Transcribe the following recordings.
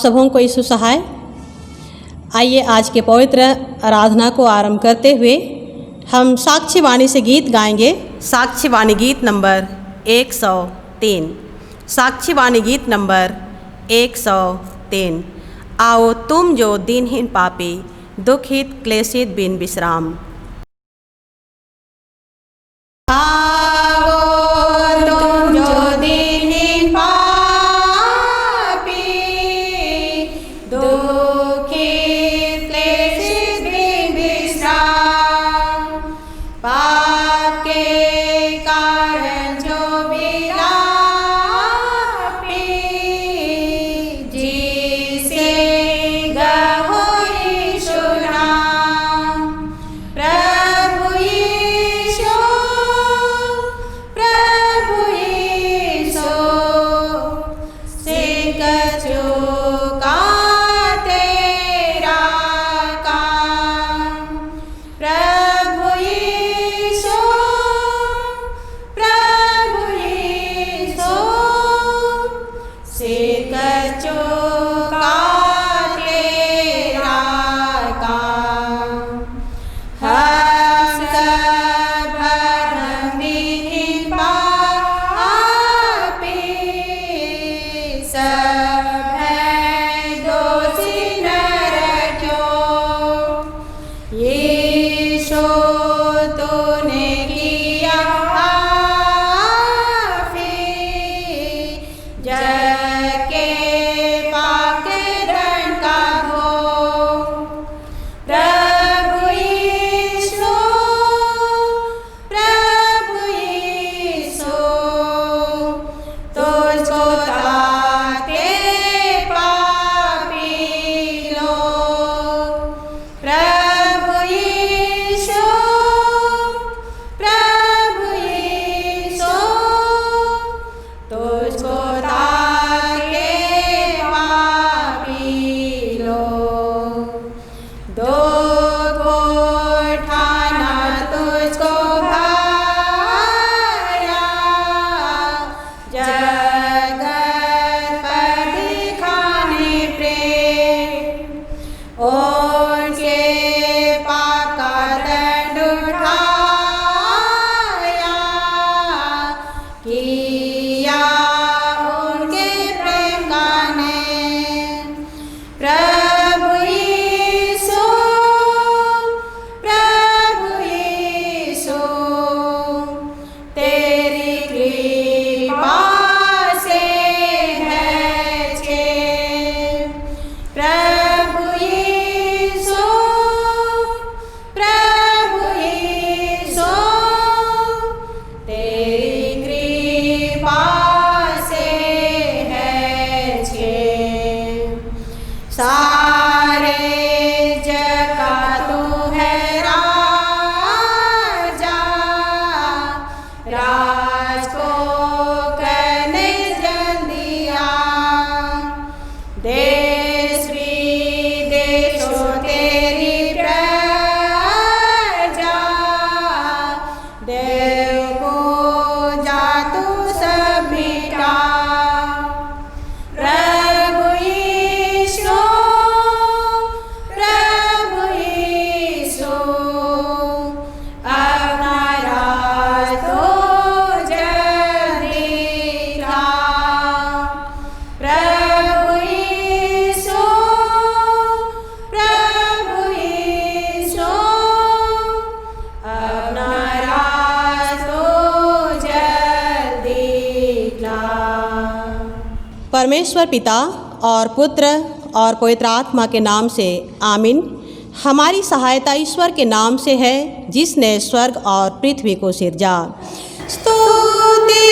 सबों को यीशु सहाय। आइए आज के पवित्र आराधना को आरंभ करते हुए हम साक्षी वाणी से गीत गाएंगे। साक्षी वाणी गीत नंबर 103। साक्षी वाणी गीत नंबर 103। आओ तुम जो दीनहीन पापी, दुखित क्लेशित बिन विश्राम। परमेश्वर पिता और पुत्र और पवित्र आत्मा के नाम से आमीन। हमारी सहायता ईश्वर के नाम से है जिसने स्वर्ग और पृथ्वी को सिरजा। स्तुति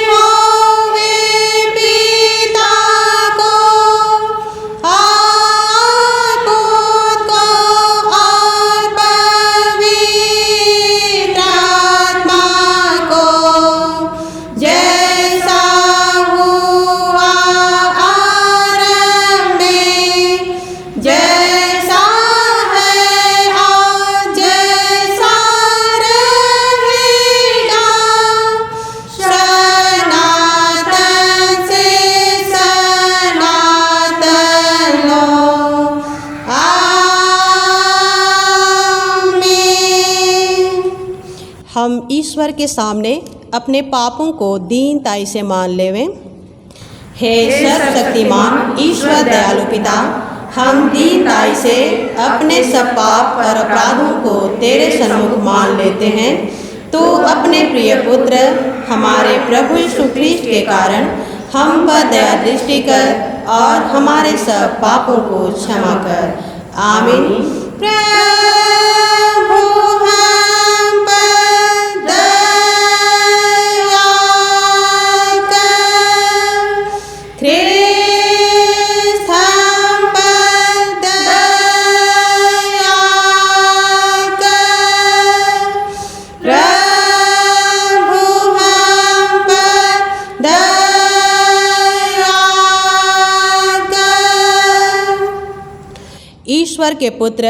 होवे पिता को और पुत्र को और पवित्र आत्मा को, जैसा हुआ आरंभ में, जैसा है और जैसा रहेगा, सनातन हम ईश्वर के सामने अपने पापों को दीनताई से मान लेवें। हे सर्वशक्तिमान ईश्वर दयालु पिता, हम दीनताई से अपने सब पाप और अपराधों को तेरे सन्मुख मान लेते हैं। तो अपने प्रिय पुत्र हमारे प्रभु यीशु ख्रीष्ट के कारण हम पर दया दृष्टि कर और हमारे सब पापों को क्षमा कर। आमीन। प्रभु हम पर दया कर, ख्रीष्ट हम पर दया कर, प्रभु हम पर दया कर। ईश्वर के पुत्र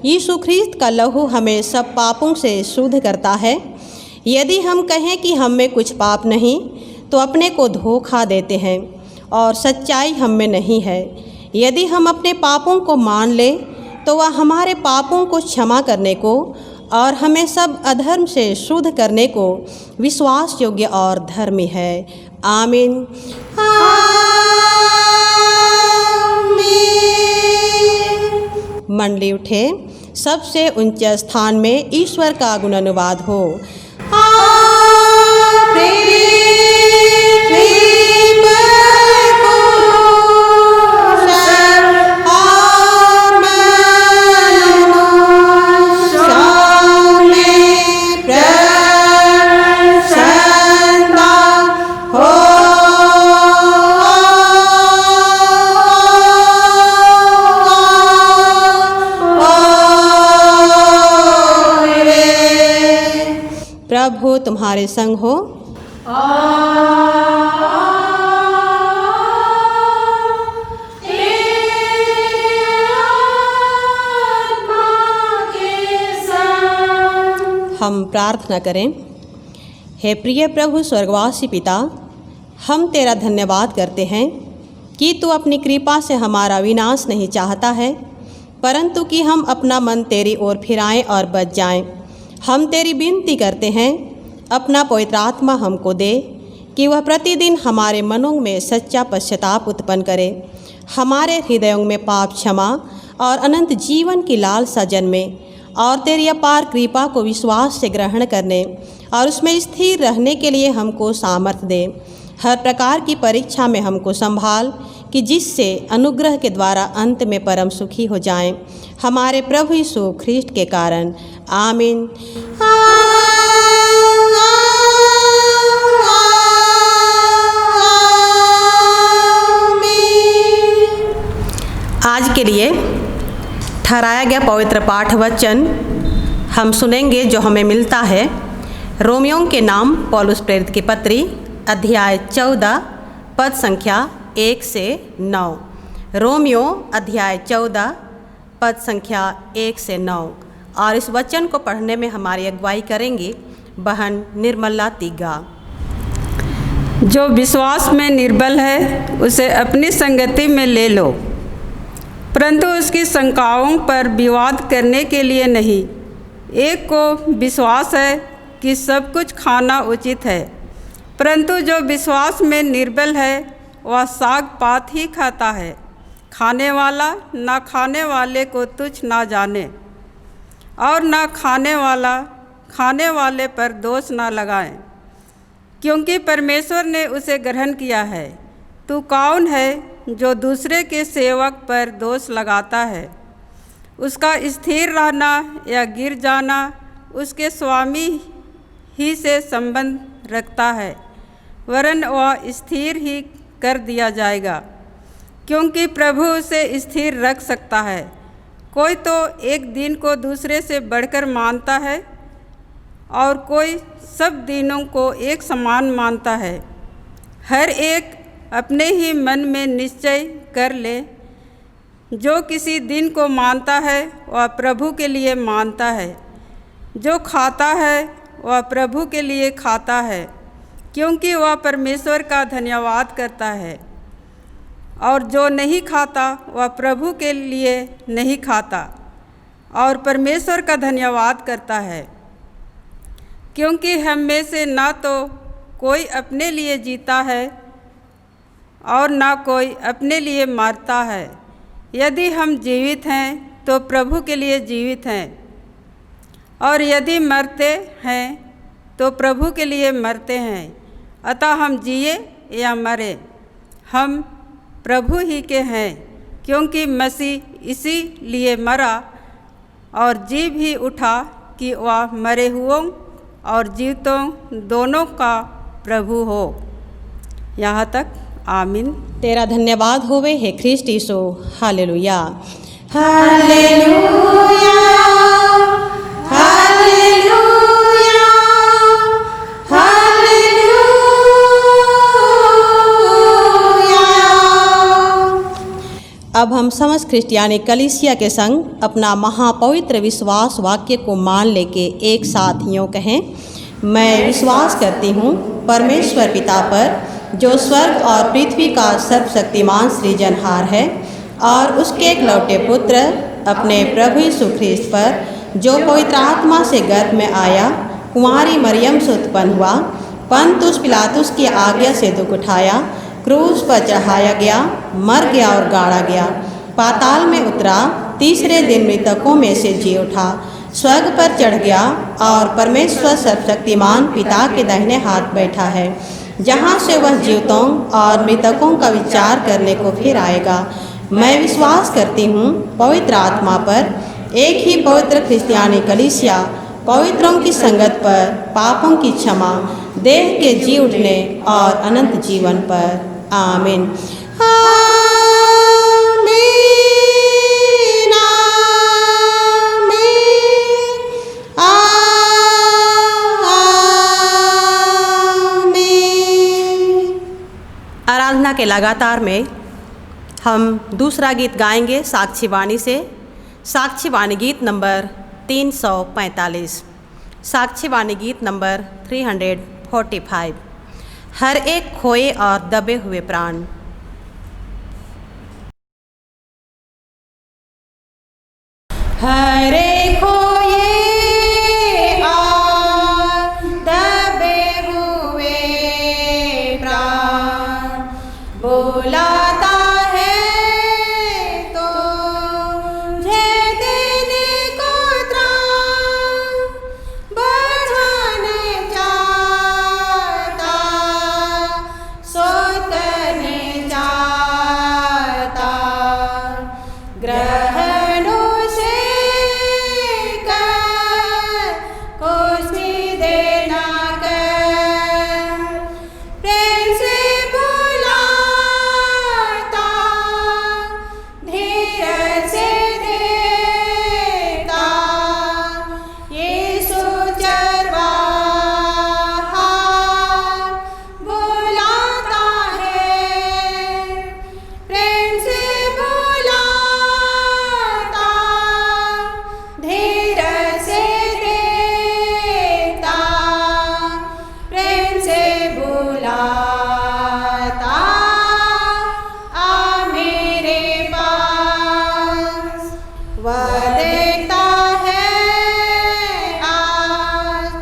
यीशु ख्रीस्त का लहू हमें सब पापों से शुद्ध करता है। यदि हम कहें कि हम में कुछ पाप नहीं तो अपने को धोखा देते हैं और सच्चाई हम में नहीं है। यदि हम अपने पापों को मान लें तो वह हमारे पापों को क्षमा करने को और हमें सब अधर्म से शुद्ध करने को विश्वास योग्य और धर्मी है। आमीन। मंडली उठे, सबसे ऊंचे स्थान में ईश्वर का गुण अनुवाद हो। प्रभु तुम्हारे संग हो। हम प्रार्थना करें। हे प्रिय प्रभु स्वर्गवासी पिता, हम तेरा धन्यवाद करते हैं कि तू अपनी कृपा से हमारा विनाश नहीं चाहता है, परंतु कि हम अपना मन तेरी ओर फिराएं और बच जाएं। हम तेरी विनती करते हैं, अपना पवित्र आत्मा हमको दे कि वह प्रतिदिन हमारे मनों में सच्चा पश्चाताप उत्पन्न करे, हमारे हृदयों में पाप क्षमा और अनंत जीवन की लालसा जन्मे और तेरी अपार कृपा को विश्वास से ग्रहण करने और उसमें स्थिर रहने के लिए हमको सामर्थ्य दे। हर प्रकार की परीक्षा में हमको संभाल कि जिससे अनुग्रह के द्वारा अंत में परम सुखी हो जाएं, हमारे प्रभु यीशु ख्रीष्ट के कारण। आमीन। आज के लिए ठहराया गया पवित्र पाठ वचन हम सुनेंगे जो हमें मिलता है रोमियों के नाम पौलुस प्रेरित की पत्री अध्याय 14 पद संख्या 1 से 9। रोमियो अध्याय 14 पद संख्या 1 से 9। और इस वचन को पढ़ने में हमारी अगुवाई करेंगी बहन निर्मला तिग्गा। जो विश्वास में निर्बल है उसे अपनी संगति में ले लो, परंतु उसकी शंकाओं पर विवाद करने के लिए नहीं। एक को विश्वास है कि सब कुछ खाना उचित है, परंतु जो विश्वास में निर्बल है वह साग पात ही खाता है। खाने वाला ना खाने वाले को तुच्छ ना जाने और ना खाने वाला खाने वाले पर दोष ना लगाए, क्योंकि परमेश्वर ने उसे ग्रहण किया है। तू कौन है जो दूसरे के सेवक पर दोष लगाता है? उसका स्थिर रहना या गिर जाना उसके स्वामी ही से संबंध रखता है, वरन वह स्थिर ही कर दिया जाएगा, क्योंकि प्रभु उसे स्थिर रख सकता है। कोई तो एक दिन को दूसरे से बढ़कर मानता है और कोई सब दिनों को एक समान मानता है। हर एक अपने ही मन में निश्चय कर ले, जो किसी दिन को मानता है वह प्रभु के लिए मानता है, जो खाता है वह प्रभु के लिए खाता है, क्योंकि वह परमेश्वर का धन्यवाद करता है, और जो नहीं खाता वह प्रभु के लिए नहीं खाता और परमेश्वर का धन्यवाद करता है। क्योंकि हम में से ना तो कोई अपने लिए जीता है और ना कोई अपने लिए मरता है। यदि हम जीवित हैं तो प्रभु के लिए जीवित हैं, और यदि मरते हैं तो प्रभु के लिए मरते हैं। अतः हम जिए या मरे, हम प्रभु ही के हैं, क्योंकि मसीह इसीलिए मरा और जी भी उठा कि वह मरे हुओं और जीवितों दोनों का प्रभु हो। यहाँ तक आमीन। तेरा धन्यवाद होवे हे ख्रिस्ट यीशु। हालेलुया, हालेलुया, हालेलुया, हालेलुया। अब हम समस्त क्रिस्टियानी कलीसिया के संग अपना महापवित्र विश्वास वाक्य को मान लेके एक साथ यूँ कहें, मैं विश्वास करती हूँ परमेश्वर पिता पर, जो स्वर्ग और पृथ्वी का सर्वशक्तिमान सृजनहार है, और उसके एकलौते पुत्र अपने प्रभु यीशु ख्रिस्त पर, जो पवित्र आत्मा से गर्भ में आया, कुंवारी मरियम से उत्पन्न हुआ, पंतुस पिलातुस की आज्ञा से दुख उठाया, क्रूस पर चढ़ाया गया, मर गया और गाड़ा गया, पाताल में उतरा, तीसरे दिन मृतकों में से जी उठा, स्वर्ग पर चढ़ गया और परमेश्वर सर्वशक्तिमान पिता के दाहिने हाथ बैठा है, जहाँ से वह जीवितों और मृतकों का विचार करने को फिर आएगा। मैं विश्वास करती हूँ पवित्र आत्मा पर, एक ही पवित्र क्रिस्तियानी कलीसिया, पवित्रों की संगत पर, पापों की क्षमा, देह के जी उठने और अनंत जीवन पर। आमीन। आराधना के लगातार में हम दूसरा गीत गाएंगे साक्षी वाणी से। साक्षी वाणी गीत नंबर 345, साक्षी वाणी गीत नंबर 345, हर एक खोए और दबे हुए प्राण। हर एक खोए और दबे हुए प्राण, बुलाता है तो मुझे देने को त्राण, बढ़ाने चाहता, सोतने चाहता, ग्रहणों से कर कुछ भी देना कर, प्रेम से बुलाता, धीरज से देता, यीशु चरवाहा बुलाता है, प्रेम से बुलाता, धीरज से देता, प्रेम से बुलाता, आ मेरे पास, वह देखता है आज,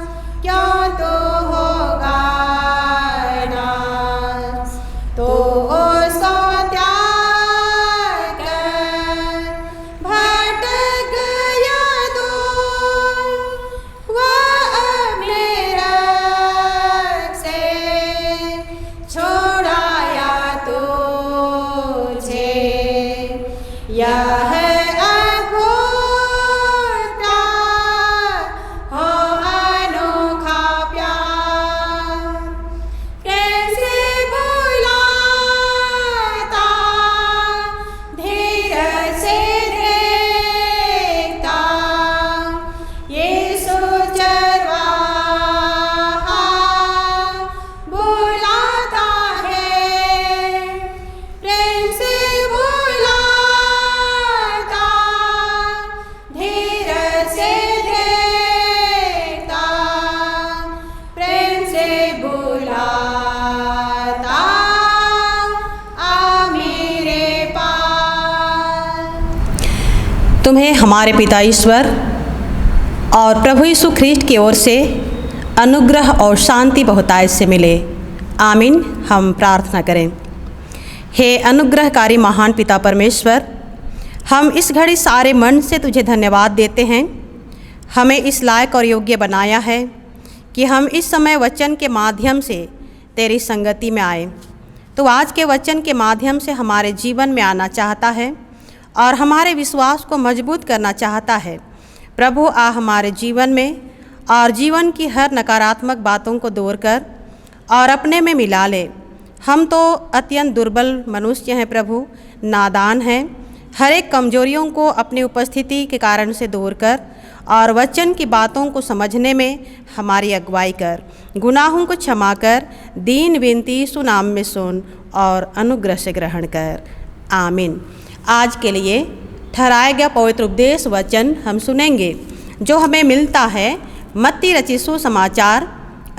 क्यों तो होगा नाश, तो उसको त्याग कर भटक गया दूर, वह अपने रंग से छोड़ाया तुझे। यह अद्भुत हो अनोखा प्यार, कैसे बुलाता, धीरज से देखता, यीशु चरवाहा बुलाता है, प्रेम से बुलाता, धीरज से देखता, प्रेम से बुलाता, आ मेरे पास। तुम्हें हमारे पिता ईश्वर और प्रभु यीशु ख्रिस्ट की ओर से अनुग्रह और शांति बहुतायत से मिले। आमीन। हम प्रार्थना करें। हे अनुग्रहकारी महान पिता परमेश्वर, हम इस घड़ी सारे मन से तुझे धन्यवाद देते हैं। हमें इस लायक और योग्य बनाया है कि हम इस समय वचन के माध्यम से तेरी संगति में आए। तो आज के वचन के माध्यम से हमारे जीवन में आना चाहता है और हमारे विश्वास को मजबूत करना चाहता है। प्रभु आ हमारे जीवन में और जीवन की हर नकारात्मक बातों को दूर कर और अपने में मिला ले। हम तो अत्यंत दुर्बल मनुष्य हैं प्रभु, नादान हैं। हर एक कमजोरियों को अपनी उपस्थिति के कारण से दूर कर और वचन की बातों को समझने में हमारी अगुवाई कर। गुनाहों को क्षमा कर, दीन विनती यीशु नाम में सुन और अनुग्रह से ग्रहण कर। आमीन। आज के लिए ठहराया गया पवित्र उपदेश वचन हम सुनेंगे जो हमें मिलता है मत्ती रचित सुसमाचार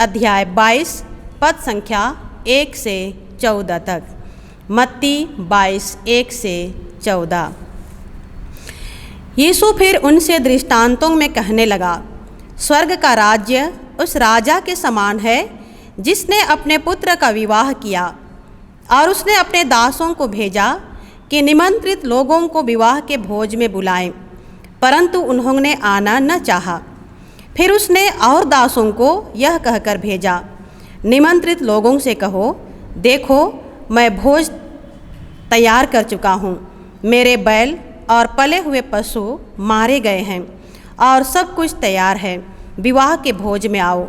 अध्याय 22 पद संख्या 1 से 14 तक। मत्ती 22 1 से 14। यीशु फिर उनसे दृष्टांतों में कहने लगा, स्वर्ग का राज्य उस राजा के समान है जिसने अपने पुत्र का विवाह किया और उसने अपने दासों को भेजा कि निमंत्रित लोगों को विवाह के भोज में बुलाएं, परंतु उन्होंने आना न चाहा। फिर उसने और दासों को यह कहकर भेजा, निमंत्रित लोगों से कहो, देखो मैं भोज तैयार कर चुका हूँ। मेरे बैल और पले हुए पशु मारे गए हैं और सब कुछ तैयार है, विवाह के भोज में आओ।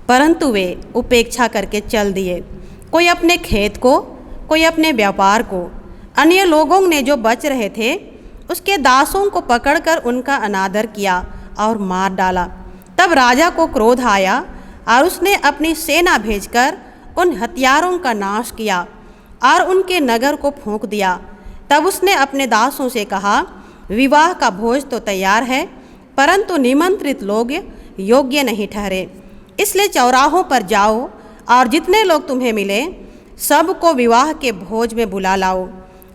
परंतु वे उपेक्षा करके चल दिए, कोई अपने खेत को, कोई अपने व्यापार को। अन्य लोगों ने जो बच रहे थे उसके दासों को पकड़कर उनका अनादर किया और मार डाला। तब राजा को क्रोध आया और उसने अपनी सेना भेजकर उन हथियारों का नाश किया और उनके नगर को फूंक दिया। तब उसने अपने दासों से कहा, विवाह का भोज तो तैयार है, परंतु निमंत्रित लोग योग्य नहीं ठहरे। इसलिए चौराहों पर जाओ और जितने लोग तुम्हें मिले सबको विवाह के भोज में बुला लाओ।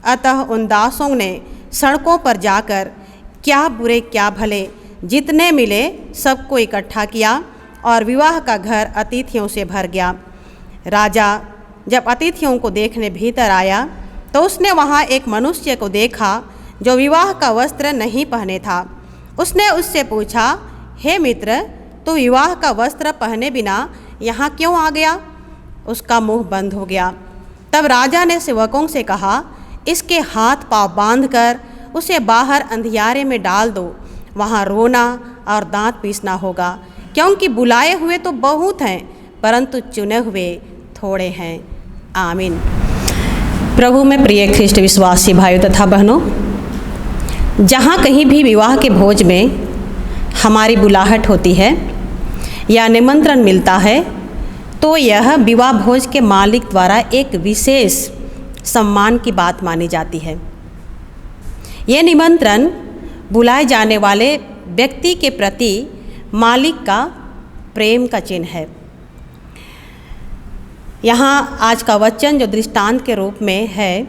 अतः उन दासों ने सड़कों पर जाकर क्या बुरे क्या भले जितने मिले सबको इकट्ठा किया और विवाह का घर अतिथियों से भर गया। राजा जब अतिथियों को देखने भीतर आया तो उसने वहाँ एक मनुष्य को देखा जो विवाह का वस्त्र नहीं पहने था। उसने उससे पूछा, हे मित्र, तू विवाह का वस्त्र पहने बिना यहाँ क्यों आ गया? उसका मुंह बंद हो गया। तब राजा ने सेवकों से कहा, इसके हाथ पांव बांधकर उसे बाहर अंधियारे में डाल दो, वहाँ रोना और दांत पीसना होगा, क्योंकि बुलाए हुए तो बहुत हैं परंतु चुने हुए थोड़े हैं। आमीन। प्रभु में प्रिय ख्रिस्ट विश्वासी भाइयों तथा बहनों, जहाँ कहीं भी विवाह के भोज में हमारी बुलाहट होती है या निमंत्रण मिलता है तो यह विवाह भोज के मालिक द्वारा एक विशेष सम्मान की बात मानी जाती है। यह निमंत्रण बुलाए जाने वाले व्यक्ति के प्रति मालिक का प्रेम का चिन्ह है। यहाँ आज का वचन जो दृष्टांत के रूप में है,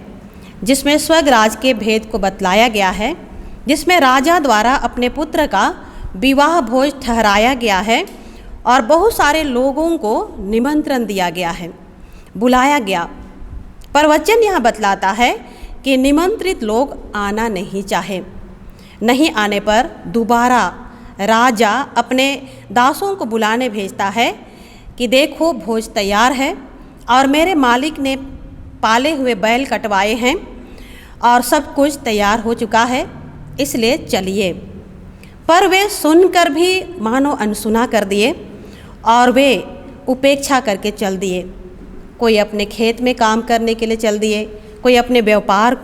जिसमें स्वर्ग राज के भेद को बतलाया गया है, जिसमें राजा द्वारा अपने पुत्र का विवाह भोज ठहराया गया है और बहुत सारे लोगों को निमंत्रण दिया गया है, बुलाया गया। पर वचन यहाँ बतलाता है कि निमंत्रित लोग आना नहीं चाहे। नहीं आने पर दोबारा राजा अपने दासों को बुलाने भेजता है कि देखो भोज तैयार है और मेरे मालिक ने पाले हुए बैल कटवाए हैं और सब कुछ तैयार हो चुका है, इसलिए चलिए। पर वे सुनकर भी मानो अनसुना कर दिए और वे उपेक्षा करके चल दिए। कोई अपने खेत में काम करने के लिए चल दिए, कोई अपने व्यापार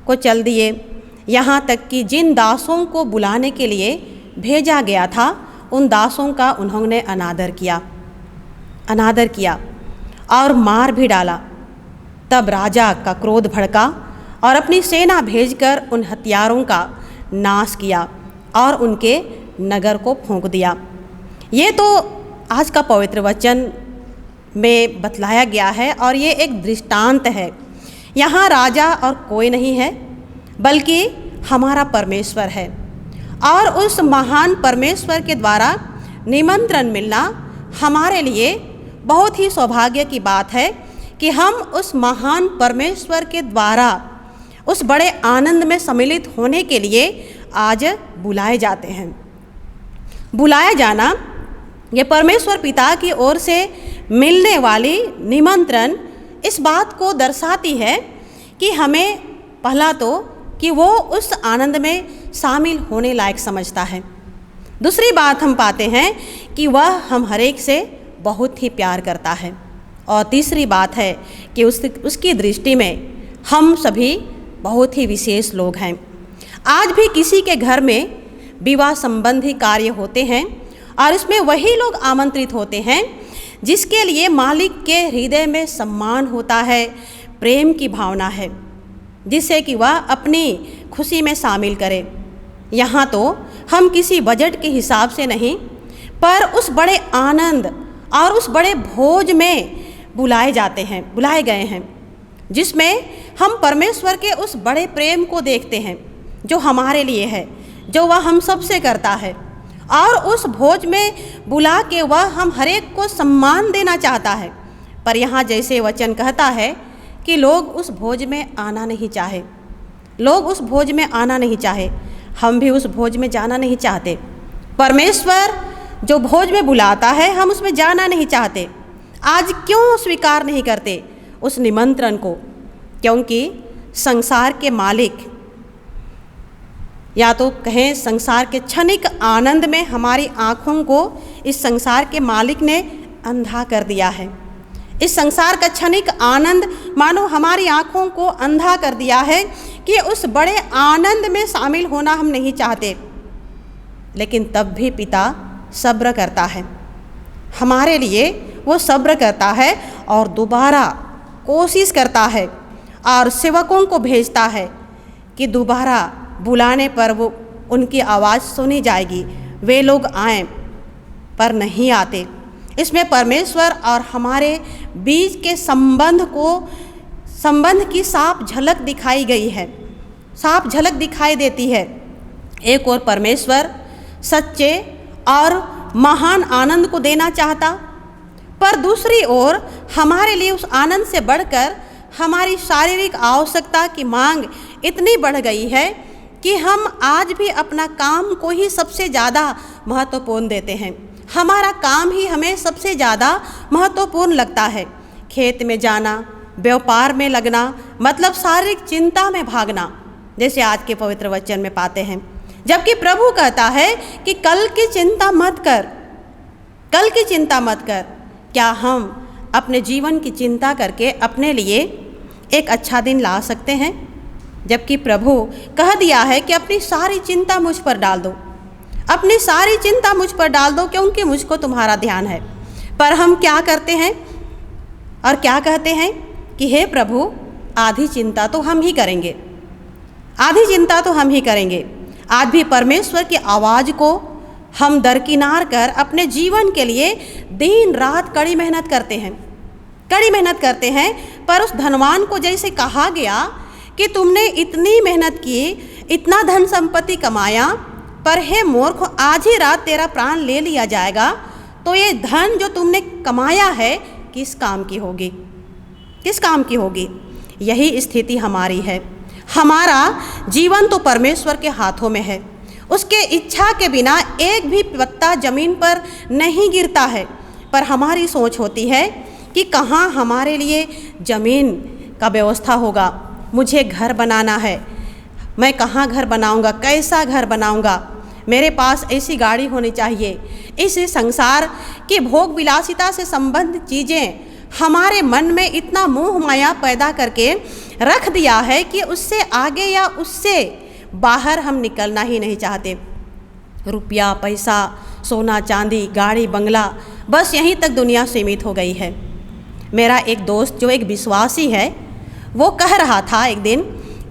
को चल दिए। यहाँ तक कि जिन दासों को बुलाने के लिए भेजा गया था उन दासों का उन्होंने अनादर किया और मार भी डाला। तब राजा का क्रोध भड़का और अपनी सेना भेजकर उन हथियारों का नाश किया और उनके नगर को फूंक दिया। ये तो आज का पवित्र वचन में बतलाया गया है और ये एक दृष्टांत है। यहाँ राजा और कोई नहीं है बल्कि हमारा परमेश्वर है और उस महान परमेश्वर के द्वारा निमंत्रण मिलना हमारे लिए बहुत ही सौभाग्य की बात है कि हम उस महान परमेश्वर के द्वारा उस बड़े आनंद में सम्मिलित होने के लिए आज बुलाए जाते हैं। बुलाया जाना ये परमेश्वर पिता की ओर से मिलने वाली निमंत्रण इस बात को दर्शाती है कि हमें पहला तो कि वो उस आनंद में शामिल होने लायक समझता है। दूसरी बात हम पाते हैं कि वह हम हरेक से बहुत ही प्यार करता है। और तीसरी बात है कि उसकी दृष्टि में हम सभी बहुत ही विशेष लोग हैं। आज भी किसी के घर में विवाह संबंधी कार्य होते हैं और इसमें वही लोग आमंत्रित होते हैं जिसके लिए मालिक के हृदय में सम्मान होता है, प्रेम की भावना है, जिससे कि वह अपनी खुशी में शामिल करे। यहाँ तो हम किसी बजट के हिसाब से नहीं, पर उस बड़े आनंद और उस बड़े भोज में बुलाए गए हैं, जिसमें हम परमेश्वर के उस बड़े प्रेम को देखते हैं जो हमारे लिए है, जो वह हम सबसे करता है। और उस भोज में बुला के वह हम हरेक को सम्मान देना चाहता है। पर यहाँ जैसे वचन कहता है कि लोग उस भोज में आना नहीं चाहे, हम भी उस भोज में जाना नहीं चाहते। परमेश्वर जो भोज में बुलाता है हम उसमें जाना नहीं चाहते। आज क्यों स्वीकार नहीं करते उस निमंत्रण को? क्योंकि संसार के मालिक, या तो कहें संसार के क्षणिक आनंद में हमारी आँखों को इस संसार के मालिक ने अंधा कर दिया है। इस संसार का क्षणिक आनंद मानो हमारी आँखों को अंधा कर दिया है कि उस बड़े आनंद में शामिल होना हम नहीं चाहते। लेकिन तब भी पिता सब्र करता है, हमारे लिए वो सब्र करता है और दोबारा कोशिश करता है और सेवकों को भेजता है कि दोबारा बुलाने पर वो उनकी आवाज़ सुनी जाएगी, वे लोग आएँ, पर नहीं आते। इसमें परमेश्वर और हमारे बीच के संबंध की साफ झलक दिखाई गई है, साफ झलक दिखाई देती है। एक और परमेश्वर सच्चे और महान आनंद को देना चाहता, पर दूसरी ओर हमारे लिए उस आनंद से बढ़कर हमारी शारीरिक आवश्यकता की मांग इतनी बढ़ गई है कि हम आज भी अपना काम को ही सबसे ज़्यादा महत्वपूर्ण देते हैं। हमारा काम ही हमें सबसे ज़्यादा महत्वपूर्ण लगता है। खेत में जाना, व्यापार में लगना, मतलब शारीरिक चिंता में भागना, जैसे आज के पवित्र वचन में पाते हैं। जबकि प्रभु कहता है कि कल की चिंता मत कर। क्या हम अपने जीवन की चिंता करके अपने लिए एक अच्छा दिन ला सकते हैं? जबकि प्रभु कह दिया है कि अपनी सारी चिंता मुझ पर डाल दो, क्योंकि मुझको तुम्हारा ध्यान है। पर हम क्या करते हैं और क्या कहते हैं कि हे प्रभु, आधी चिंता तो हम ही करेंगे। आज भी परमेश्वर की आवाज़ को हम दरकिनार कर अपने जीवन के लिए दिन रात कड़ी मेहनत करते हैं। पर उस धनवान को जैसे कहा गया कि तुमने इतनी मेहनत की, इतना धन संपत्ति कमाया, पर हे मूर्ख, आज ही रात तेरा प्राण ले लिया जाएगा, तो ये धन जो तुमने कमाया है किस काम की होगी? यही स्थिति हमारी है। हमारा जीवन तो परमेश्वर के हाथों में है। उसके इच्छा के बिना एक भी पत्ता जमीन पर नहीं गिरता है। पर हमारी सोच होती है कि कहाँ हमारे लिए जमीन का व्यवस्था होगा, मुझे घर बनाना है, मैं कहाँ घर बनाऊंगा, कैसा घर बनाऊंगा, मेरे पास ऐसी गाड़ी होनी चाहिए। इस संसार की भोग विलासिता से संबंधित चीज़ें हमारे मन में इतना मोह माया पैदा करके रख दिया है कि उससे आगे या उससे बाहर हम निकलना ही नहीं चाहते। रुपया, पैसा, सोना चांदी, गाड़ी, बंगला, बस यहीं तक दुनिया सीमित हो गई है। मेरा एक दोस्त जो एक विश्वासी है, वो कह रहा था एक दिन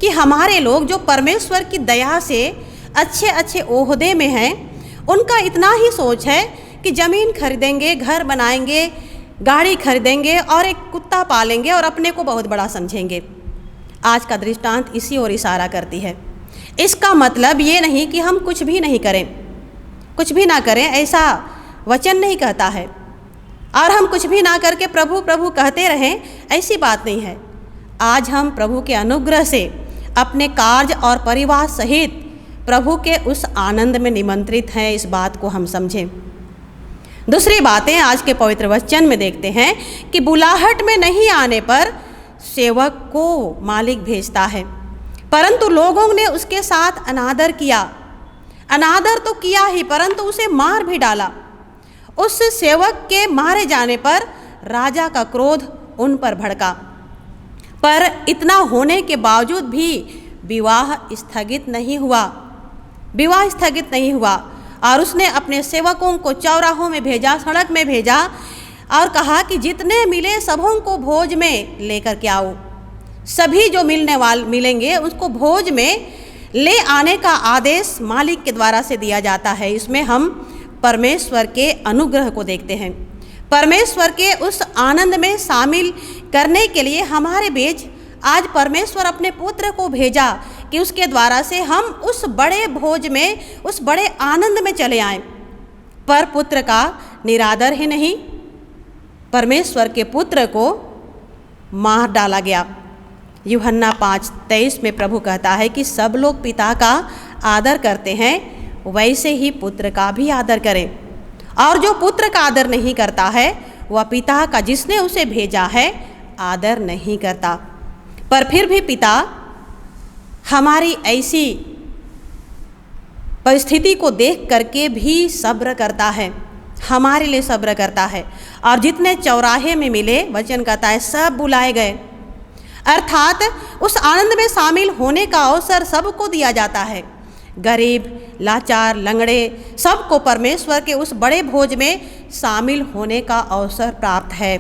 कि हमारे लोग जो परमेश्वर की दया से अच्छे अच्छे ओहदे में हैं, उनका इतना ही सोच है कि ज़मीन खरीदेंगे, घर बनाएंगे, गाड़ी खरीदेंगे और एक कुत्ता पालेंगे और अपने को बहुत बड़ा समझेंगे। आज का दृष्टांत इसी ओर इशारा करती है। इसका मतलब ये नहीं कि हम कुछ भी ना करें, ऐसा वचन नहीं कहता है। और हम कुछ भी ना करके प्रभु प्रभु कहते रहें, ऐसी बात नहीं है। आज हम प्रभु के अनुग्रह से अपने कार्य और परिवार सहित प्रभु के उस आनंद में निमंत्रित हैं, इस बात को हम समझें। दूसरी बातें आज के पवित्र वचन में देखते हैं कि बुलाहट में नहीं आने पर सेवक को मालिक भेजता है, परंतु लोगों ने उसके साथ अनादर किया। अनादर तो किया ही, परंतु उसे मार भी डाला। उस सेवक के मारे जाने पर राजा का क्रोध उन पर भड़का, पर इतना होने के बावजूद भी विवाह स्थगित नहीं हुआ। विवाह स्थगित नहीं हुआ और उसने अपने सेवकों को चौराहों में भेजा, सड़क में भेजा और कहा कि जितने मिले सबों को भोज में लेकर के आओ। सभी जो मिलेंगे उसको भोज में ले आने का आदेश मालिक के द्वारा से दिया जाता है। इसमें हम परमेश्वर के अनुग्रह को देखते हैं। परमेश्वर के उस आनंद में शामिल करने के लिए हमारे बीच आज परमेश्वर अपने पुत्र को भेजा कि उसके द्वारा से हम उस बड़े भोज में, उस बड़े आनंद में चले आएं। पर पुत्र का निरादर ही नहीं, परमेश्वर के पुत्र को मार डाला गया। यूहन्ना 5:23 में प्रभु कहता है कि सब लोग पिता का आदर करते हैं, वैसे ही पुत्र का भी आदर करें। और जो पुत्र का आदर नहीं करता है वह पिता का, जिसने उसे भेजा है, आदर नहीं करता। पर फिर भी पिता हमारी ऐसी परिस्थिति को देख करके भी सब्र करता है, हमारे लिए सब्र करता है। और जितने चौराहे में मिले, वचन कहता है सब बुलाए गए, अर्थात उस आनंद में शामिल होने का अवसर सबको दिया जाता है। गरीब, लाचार, लंगड़े, सबको परमेश्वर के उस बड़े भोज में शामिल होने का अवसर प्राप्त है।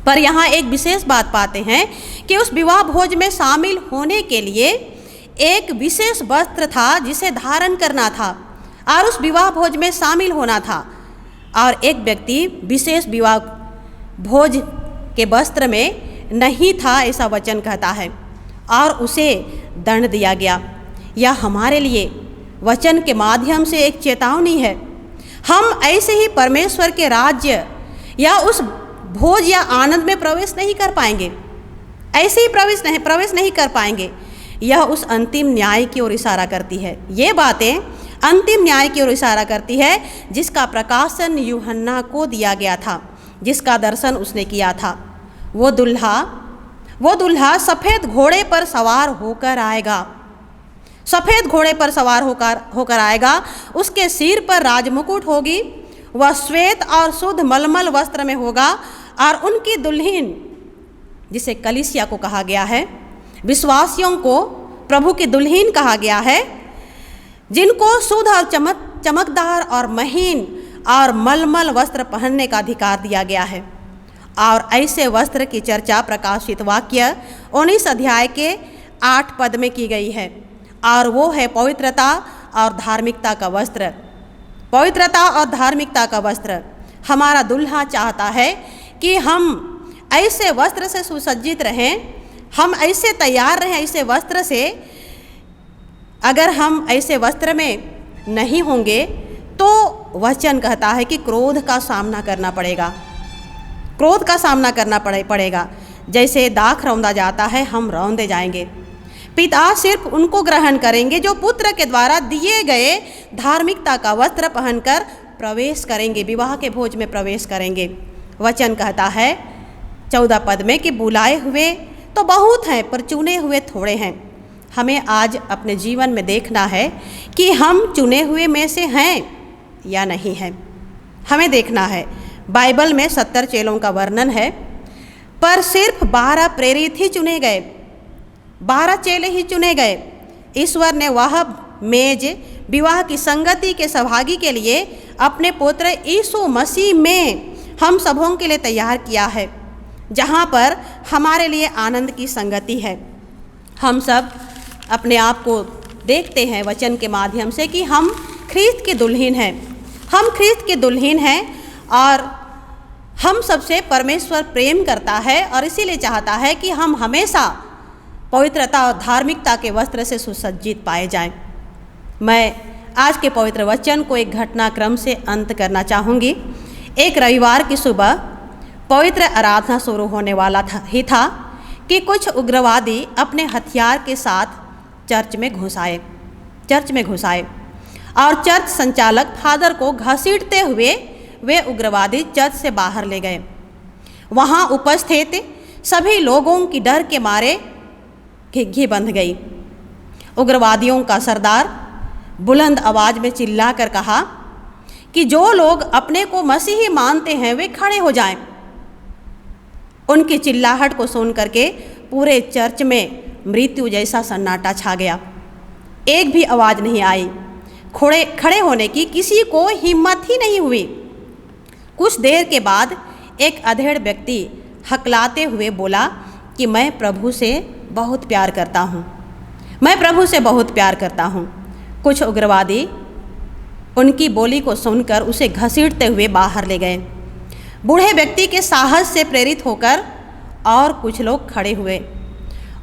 पर यहाँ एक विशेष बात पाते हैं कि उस विवाह भोज में शामिल होने के लिए एक विशेष वस्त्र था जिसे धारण करना था और उस विवाह भोज में शामिल होना था। और एक व्यक्ति विशेष विवाह भोज के वस्त्र में नहीं था, ऐसा वचन कहता है, और उसे दंड दिया गया। यह हमारे लिए वचन के माध्यम से एक चेतावनी है। हम ऐसे ही परमेश्वर के राज्य या उस भोज या आनंद में प्रवेश नहीं कर पाएंगे, ऐसे ही प्रवेश नहीं कर पाएंगे। यह उस अंतिम न्याय की ओर इशारा करती है। ये बातें अंतिम न्याय की ओर इशारा करती है, जिसका प्रकाशन यूहन्ना को दिया गया था, जिसका दर्शन उसने किया था। वो दुल्हा सफ़ेद घोड़े पर सवार होकर आएगा। सफ़ेद घोड़े पर सवार होकर आएगा। उसके सिर पर राजमुकुट होगी। वह श्वेत और शुद्ध मलमल वस्त्र में होगा। और उनकी दुल्हन, जिसे कलीसिया को कहा गया है, विश्वासियों को प्रभु की दुल्हन कहा गया है, जिनको शुद्ध और चमकदार और महीन और मलमल वस्त्र पहनने का अधिकार दिया गया है। और ऐसे वस्त्र की चर्चा प्रकाशित वाक्य 19 अध्याय के 8 पद में की गई है, और वो है पवित्रता और धार्मिकता का वस्त्र। पवित्रता और धार्मिकता का वस्त्र। हमारा दुल्हा चाहता है कि हम ऐसे वस्त्र से सुसज्जित रहें, हम ऐसे तैयार रहें, ऐसे वस्त्र से। अगर हम ऐसे वस्त्र में नहीं होंगे तो वचन कहता है कि क्रोध का सामना करना पड़ेगा। क्रोध का सामना करना पड़ेगा। जैसे दाख रौंदा जाता है, हम रौंदे जाएंगे। पिता सिर्फ उनको ग्रहण करेंगे जो पुत्र के द्वारा दिए गए धार्मिकता का वस्त्र पहनकर प्रवेश करेंगे, विवाह के भोज में प्रवेश करेंगे। वचन कहता है 14 पद में कि बुलाए हुए तो बहुत हैं, पर चुने हुए थोड़े हैं। हमें आज अपने जीवन में देखना है कि हम चुने हुए में से हैं या नहीं हैं। हमें देखना है। बाइबल में 70 चेलों का वर्णन है, पर सिर्फ 12 प्रेरित ही चुने गए, 12 चेले ही चुने गए। ईश्वर ने वह मेज विवाह की संगति के सहभागी के लिए अपने पुत्र यीशु मसीह में हम सबों के लिए तैयार किया है, जहाँ पर हमारे लिए आनंद की संगति है। हम सब अपने आप को देखते हैं वचन के माध्यम से कि हम ख्रीस्त की दुल्हन हैं। हम ख्रीस्त की दुल्हन हैं और हम सबसे परमेश्वर प्रेम करता है और इसीलिए चाहता है कि हम हमेशा पवित्रता और धार्मिकता के वस्त्र से सुसज्जित पाए जाएं। मैं आज के पवित्र वचन को एक घटनाक्रम से अंत करना चाहूँगी। एक रविवार की सुबह पवित्र आराधना शुरू होने वाला था कि कुछ उग्रवादी अपने हथियार के साथ चर्च में घुस आए और चर्च संचालक फादर को घसीटते हुए वे उग्रवादी चर्च से बाहर ले गए। वहाँ उपस्थित सभी लोगों की डर के मारे घिघी बंध गई। उग्रवादियों का सरदार बुलंद आवाज में चिल्लाकर कहा कि जो लोग अपने को मसीही मानते हैं वे खड़े हो जाएं। उनकी चिल्लाहट को सुन करके पूरे चर्च में मृत्यु जैसा सन्नाटा छा गया। एक भी आवाज़ नहीं आई। खड़े होने की किसी को हिम्मत ही नहीं हुई। कुछ देर के बाद एक अधेड़ व्यक्ति हकलाते हुए बोला कि मैं प्रभु से बहुत प्यार करता हूँ। कुछ उग्रवादी उनकी बोली को सुनकर उसे घसीटते हुए बाहर ले गए। बूढ़े व्यक्ति के साहस से प्रेरित होकर और कुछ लोग खड़े हुए।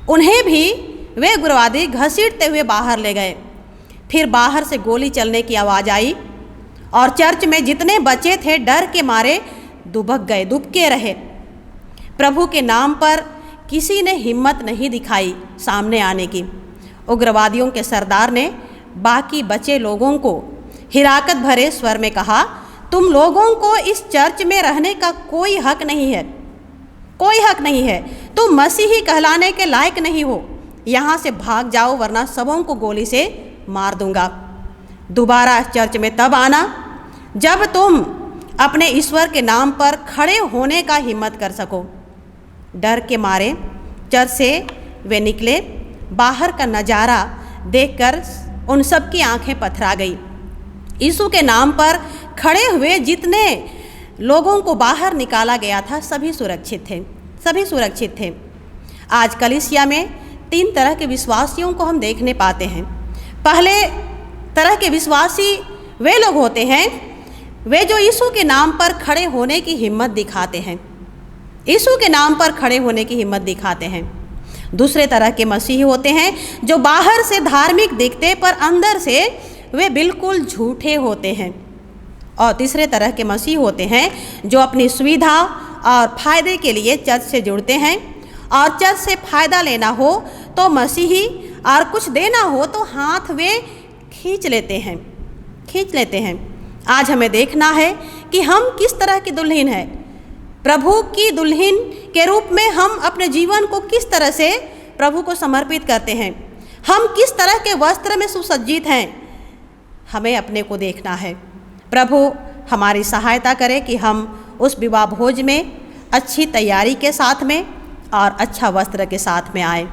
उन्हें भी वे उग्रवादी घसीटते हुए बाहर ले गए। फिर बाहर से गोली चलने की आवाज़ आई और चर्च में जितने बचे थे डर के मारे दुबके रहे। प्रभु के नाम पर किसी ने हिम्मत नहीं दिखाई सामने आने की। उग्रवादियों के सरदार ने बाकी बचे लोगों को हिराकत भरे स्वर में कहा, तुम लोगों को इस चर्च में रहने का कोई हक नहीं है। तुम मसीही कहलाने के लायक नहीं हो। यहाँ से भाग जाओ वरना सबों को गोली से मार दूंगा। दोबारा चर्च में तब आना जब तुम अपने ईश्वर के नाम पर खड़े होने का हिम्मत कर सको। डर के मारे चर्च से वे निकले। बाहर का नज़ारा देखकर उन सब की आंखें पथरा गई। यीशु के नाम पर खड़े हुए जितने लोगों को बाहर निकाला गया था सभी सुरक्षित थे। आज कलीसिया में 3 तरह के विश्वासियों को हम देखने पाते हैं। पहले तरह के विश्वासी वे लोग होते हैं वे जो यीशु के नाम पर खड़े होने की हिम्मत दिखाते हैं। दूसरे तरह के मसीही होते हैं जो बाहर से धार्मिक दिखते पर अंदर से वे बिल्कुल झूठे होते हैं। और तीसरे तरह के मसीही होते हैं जो अपनी सुविधा और फायदे के लिए चर्च से जुड़ते हैं और चर्च से फायदा लेना हो तो मसीही और कुछ देना हो तो हाथ वे खींच लेते हैं। आज हमें देखना है कि हम किस तरह की दुल्हन है। प्रभु की दुल्हन के रूप में हम अपने जीवन को किस तरह से प्रभु को समर्पित करते हैं। हम किस तरह के वस्त्र में सुसज्जित हैं, हमें अपने को देखना है। प्रभु हमारी सहायता करे कि हम उस विवाह भोज में अच्छी तैयारी के साथ में और अच्छा वस्त्र के साथ में आए।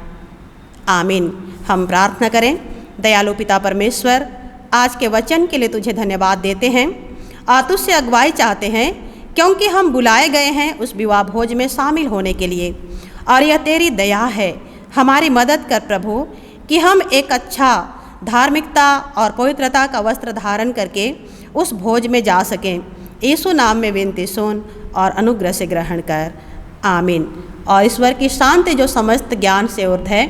आमीन। हम प्रार्थना करें। दयालु पिता परमेश्वर, आज के वचन के लिए तुझे धन्यवाद देते हैं और तुझसे अगुवाई चाहते हैं क्योंकि हम बुलाए गए हैं उस विवाह भोज में शामिल होने के लिए और यह तेरी दया है। हमारी मदद कर प्रभु कि हम एक अच्छा धार्मिकता और पवित्रता का वस्त्र धारण करके उस भोज में जा सकें। यीशु नाम में विनती सुन और अनुग्रह से ग्रहण कर। आमीन। और ईश्वर की शांति जो समस्त ज्ञान से ऊर्ध्व है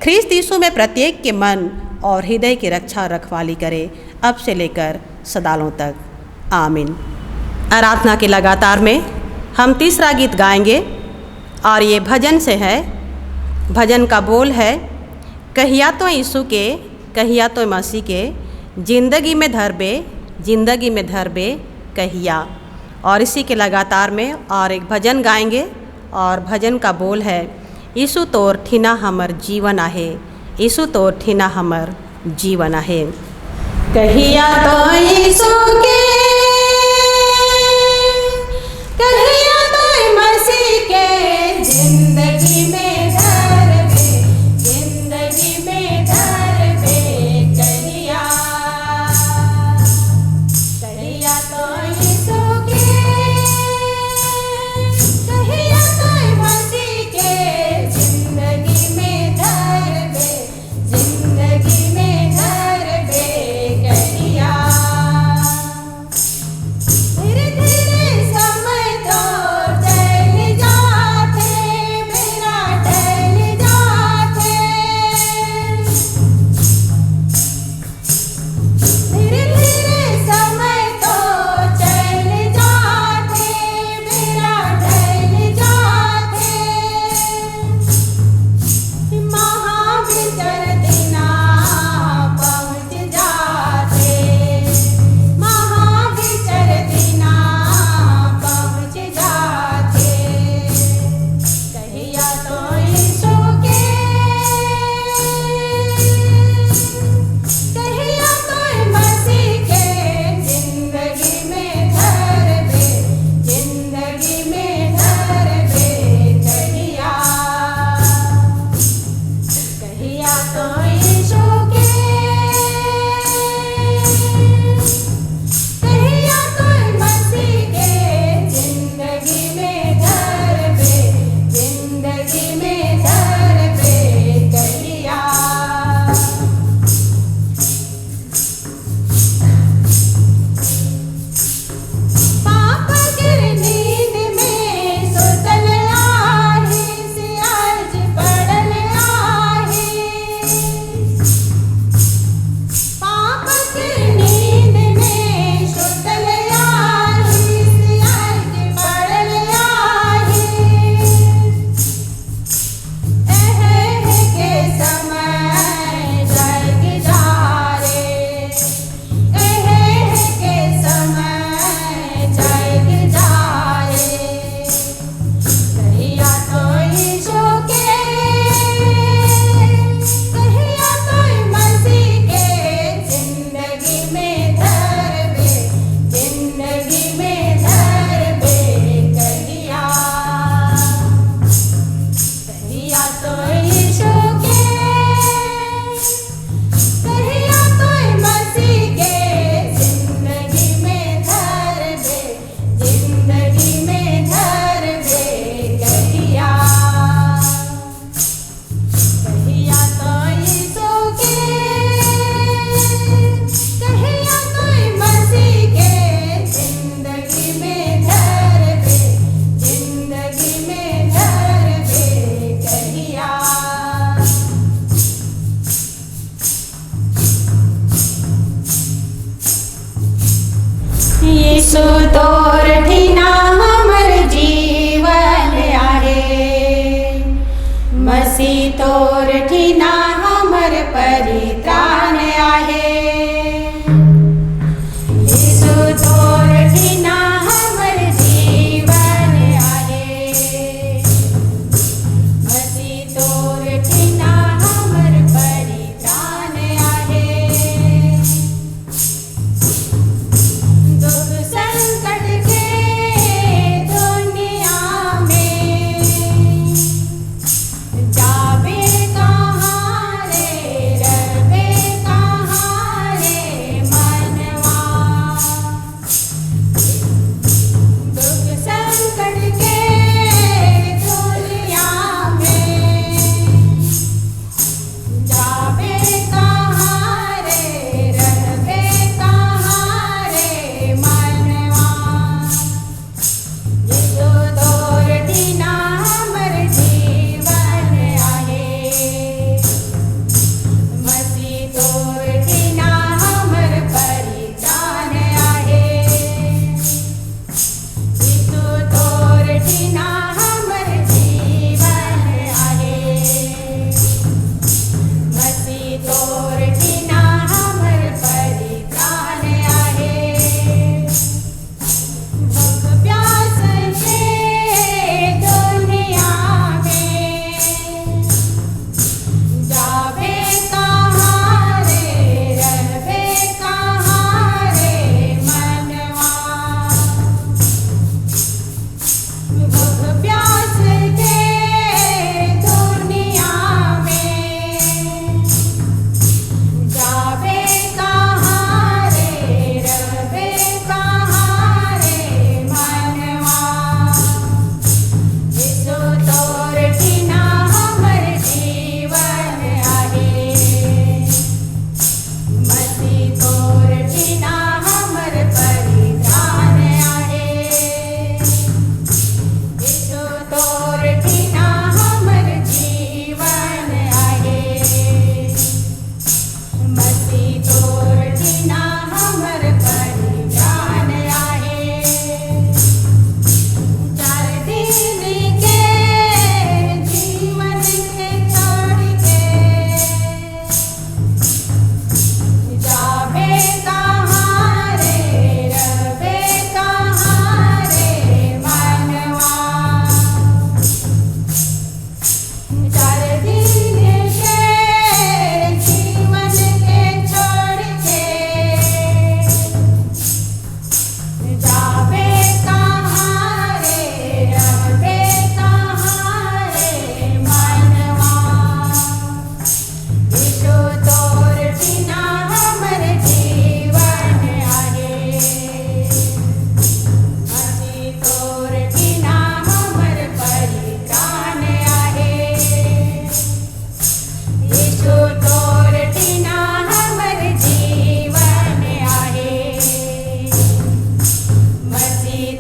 ख्रीस्त यीशु में प्रत्येक के मन और हृदय की रक्षा रखवाली करे अब से लेकर सदालों तक। आमीन। आराधना के लगातार में हम तीसरा गीत गाएंगे और ये भजन से है। भजन का बोल है, कहिया तो यीशु के कहिया तो मसीह के जिंदगी में धरबे कहिया। और इसी के लगातार में और एक भजन गाएंगे और भजन का बोल है, यीशु तोर ठिना हमर जीवन आहे, यीशु तोर ठिना हमर जीवन आहे। कहिया तो यीशु के कहिया तो मसीह के जिंदगी में धरबे कहिया। कहिया तो यीशु के कहिया तो मसीह के जिंदगी में धरबे कहिया।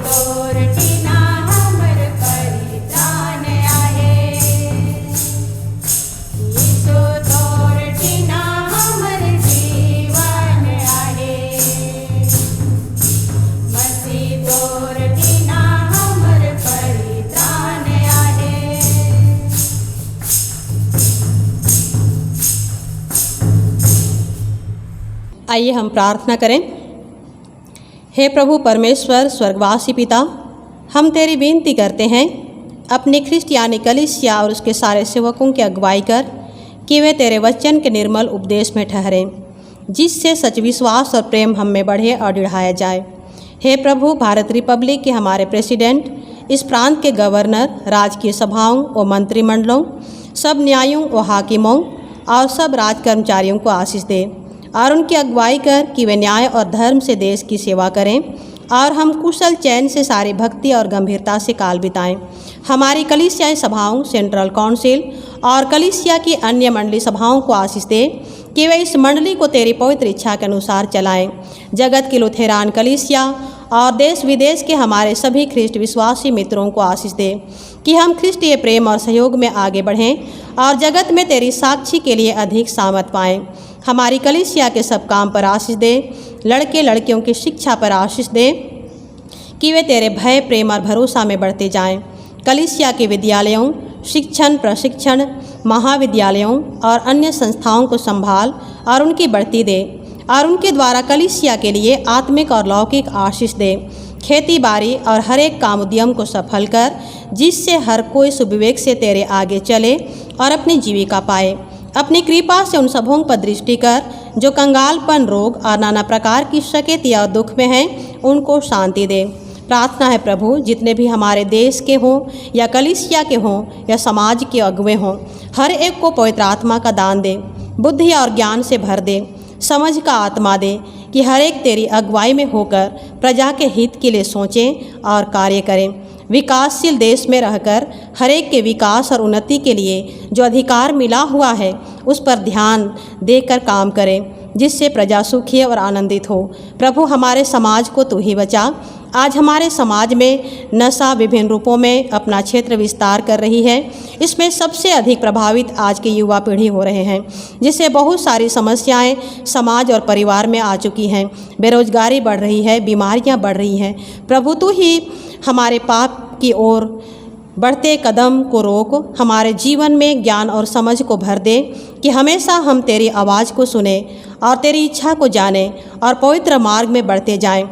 तोर टीना हमर परित्राण आहे। यीशु तोर टीना हमर जीवन आहे। मसीह तोर टीना हमर परित्राण आहे। आइए हम प्रार्थना करें। हे प्रभु परमेश्वर स्वर्गवासी पिता, हम तेरी विनती करते हैं अपने ख्रिस्ट यानी कलीसिया और उसके सारे सेवकों की अगुवाई कर कि वे तेरे वचन के निर्मल उपदेश में ठहरें, जिससे सच विश्वास और प्रेम हम में बढ़े और बढ़ाया जाए। हे प्रभु, भारत रिपब्लिक के हमारे प्रेसिडेंट, इस प्रांत के गवर्नर, राजकीय सभाओं व मंत्रिमंडलों, सब न्यायों व हाकिमों और सब राज कर्मचारियों को आशीष दे और उनकी अगुवाई कर कि वे न्याय और धर्म से देश की सेवा करें और हम कुशल चैन से सारी भक्ति और गंभीरता से काल बिताएं। हमारी कलीसियाई सभाओं, सेंट्रल काउंसिल और कलीसिया की अन्य मंडली सभाओं को आशीष दे कि वे इस मंडली को तेरी पवित्र इच्छा के अनुसार चलाएं। जगत की लुथेरान कलीसिया और देश विदेश के हमारे सभी ख्रिस्ट विश्वासी मित्रों को आशीष दे कि हम ख्रिस्टीय प्रेम और सहयोग में आगे बढ़ें और जगत में तेरी साक्षी के लिए अधिक सामर्थ पाएं। हमारी कलीसिया के सब काम पर आशीष दे, लड़के लड़कियों की शिक्षा पर आशीष दे कि वे तेरे भय, प्रेम और भरोसा में बढ़ते जाएं। कलीसिया के विद्यालयों, शिक्षण, प्रशिक्षण, महाविद्यालयों और अन्य संस्थाओं को संभाल और उनकी बढ़ती दे और उनके द्वारा कलीसिया के लिए आत्मिक और लौकिक आशीष दे। खेती बाड़ी और हर एक काम उद्यम को सफल कर, जिससे हर कोई सुविवेक से तेरे आगे चले और अपनी जीविका पाए। अपनी कृपा से उन सबों पर दृष्टि कर जो कंगालपन, रोग और नाना प्रकार की शकैती और दुख में हैं, उनको शांति दे। प्रार्थना है प्रभु, जितने भी हमारे देश के हों या कलीसिया के हों या समाज के अगुवे हों, हर एक को पवित्र आत्मा का दान दे, बुद्धि और ज्ञान से भर दे, समझ का आत्मा दे कि हर एक तेरी अगुवाई में होकर प्रजा के हित के लिए सोचें और कार्य करें। विकासशील देश में रहकर हर एक के विकास और उन्नति के लिए जो अधिकार मिला हुआ है, उस पर ध्यान देकर काम करें, जिससे प्रजा सुखी और आनंदित हो। प्रभु, हमारे समाज को तू ही बचा। आज हमारे समाज में नशा विभिन्न रूपों में अपना क्षेत्र विस्तार कर रही है। इसमें सबसे अधिक प्रभावित आज की युवा पीढ़ी हो रहे हैं, जिससे बहुत सारी समस्याएं समाज और परिवार में आ चुकी हैं। बेरोजगारी बढ़ रही है, बीमारियां बढ़ रही हैं। प्रभु, तू ही हमारे पाप की ओर बढ़ते कदम को रोक, हमारे जीवन में ज्ञान और समझ को भर दे कि हमेशा हम तेरी आवाज़ को सुने और तेरी इच्छा को जाने और पवित्र मार्ग में बढ़ते जाएं।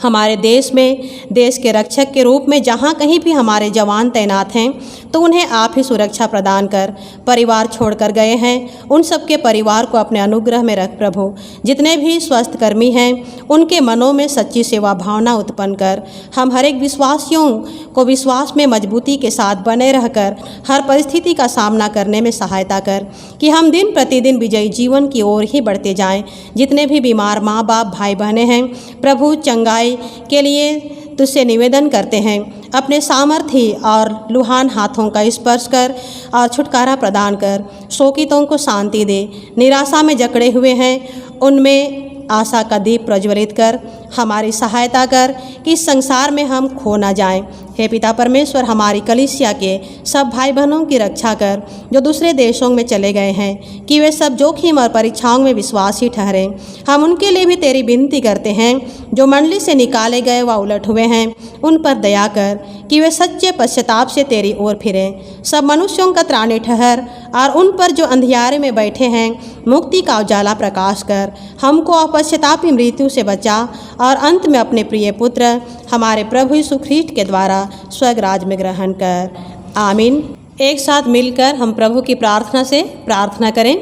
हमारे देश में देश के रक्षक के रूप में जहाँ कहीं भी हमारे जवान तैनात हैं, तो उन्हें आप ही सुरक्षा प्रदान कर। परिवार छोड़कर गए हैं, उन सबके परिवार को अपने अनुग्रह में रख प्रभु। जितने भी स्वस्थ कर्मी हैं, उनके मनों में सच्ची सेवा भावना उत्पन्न कर। हम हर एक विश्वासियों को विश्वास में मजबूती के साथ बने रहकर हर परिस्थिति का सामना करने में सहायता कर कि हम दिन प्रतिदिन विजयी जीवन की ओर ही बढ़ते जाएं। जितने भी बीमार माँ बाप, भाई बहनें हैं, प्रभु चंगाई के लिए तुझसे निवेदन करते हैं। अपने सामर्थी और लुहान हाथों का स्पर्श कर और छुटकारा प्रदान कर। शोकितों को शांति दे, निराशा में जकड़े हुए हैं उनमें आशा का दीप प्रज्वलित कर। हमारी सहायता कर कि इस संसार में हम खो ना जाएं। हे पिता परमेश्वर, हमारी कलीसिया के सब भाई बहनों की रक्षा कर जो दूसरे देशों में चले गए हैं, कि वे सब जोखिम और परीक्षाओं में विश्वासी ठहरें। हम उनके लिए भी तेरी विनती करते हैं जो मंडली से निकाले गए व उलट हुए हैं, उन पर दया कर कि वे सच्चे पश्चाताप से तेरी ओर फिरें। सब मनुष्यों का त्राणी ठहर और उन पर जो अंधियारे में बैठे हैं मुक्ति का उजाला प्रकाश कर। हमको अपश्चातापी मृत्यु से बचा और अंत में अपने प्रिय पुत्र हमारे प्रभु यीशु ख्रीष्ट के द्वारा स्वर्ग राज में ग्रहण कर। आमीन। एक साथ मिलकर हम प्रभु की प्रार्थना से प्रार्थना करें।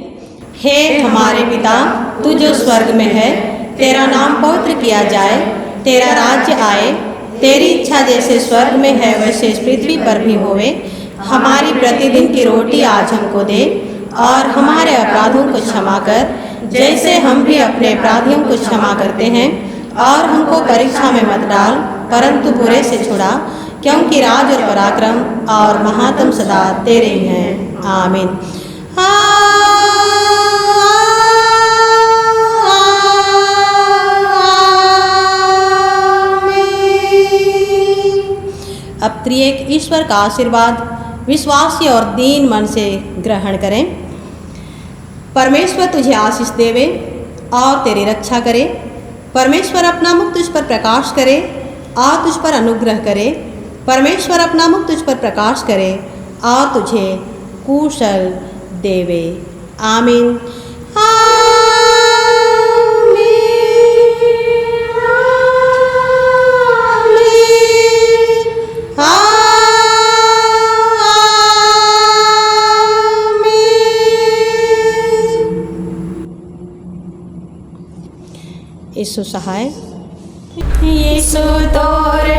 हे हमारे पिता, तू जो स्वर्ग में है, तेरा नाम पवित्र किया जाए, तेरा राज्य आए, तेरी इच्छा जैसे स्वर्ग में है वैसे इस पृथ्वी पर भी होवे। हमारी प्रतिदिन की रोटी आज हमको दे और हमारे अपराधों को क्षमा कर, जैसे हम भी अपने अपराधियों को क्षमा करते हैं, और हमको परीक्षा में मत डाल, परंतु बुरे से छुड़ा, क्योंकि राज और पराक्रम और महात्म सदा तेरे ही हैं। आमीन। अब त्रिएक ईश्वर का आशीर्वाद विश्वासी और दीन मन से ग्रहण करें। परमेश्वर तुझे आशीष देवे और तेरी रक्षा करे। परमेश्वर अपना मुख तुझ पर प्रकाश करे और तुझ पर अनुग्रह करे। परमेश्वर अपना मुख तुझ पर प्रकाश करे और तुझे कुशल देवे। आमीन। यीशु सहाय। यीशु तोर